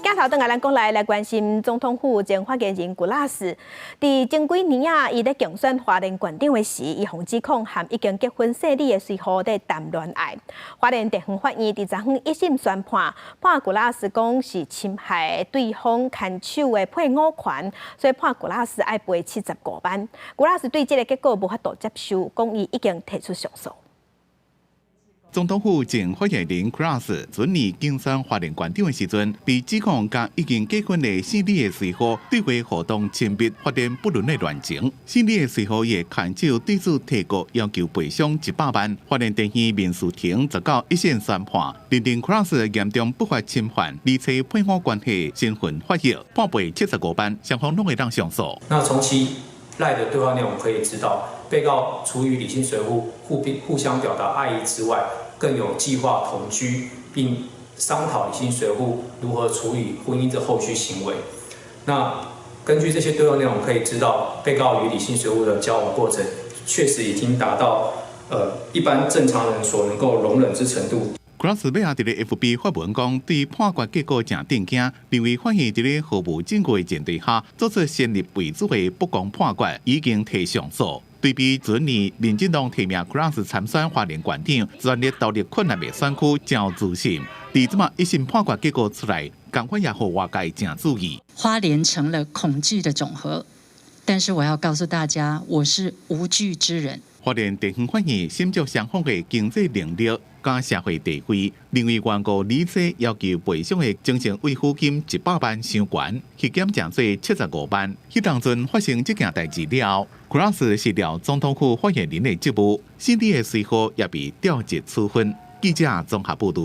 镜头转来，咱讲来关心总统府前发言人古拉斯。伫前几年啊，伊咧竞选花莲县长的时，伊互指控和已经结婚生子的随夫在谈恋爱。花莲地方法院伫昨昏一审宣判，判古拉斯讲是侵害对方牵手的配偶权，所以判古拉斯要赔75万。古拉斯对这个结果无法度接受，讲伊已经提出上诉。 总统府前发言人 Cross 准年竞选花莲县长的时阵，被指控甲已经结婚的姓李的随夫对外互动亲密，发展不伦的恋情。姓李的随夫也牵手对此提告，要求赔偿100万。花莲地院民事庭19一审宣判，认定 Cross 严重不法侵犯离妻配偶关系，身份发现，判赔75万，双方拢会当上诉。那从其赖的对话内容可以知道，被告除与理性随夫互相表达爱意之外， 更有计划同居，并商讨理性随夫如何处理婚姻的后续行为。那根据这些对话内容可以知道，被告与理性随夫的交往过程确实已经达到一般正常人所能够容忍之程度。 Cross 尾下伫咧 FB 发文讲，对判决结果真震惊，认为发现伫咧毫无证据的前提下，做出先入为主的不公判决，已经提上诉。 对比前年民进党提名 Cross 参选花莲县长，全力投入困难的选区，真有自信。伫这么一审判决结果出来，港府也互外界真注意。花莲成了恐惧的总和，但是我要告诉大家，我是无惧之人。 花莲地方法院审照双方的经济能力、甲社会地位，认为原告离妻要求赔偿的精神慰抚金100万伤悬，去减正罪75万。迄当阵发生这件代志了 ，Cross 失了总统府发言人的职务，姓李的随夫也被调职处分。记者综合报道。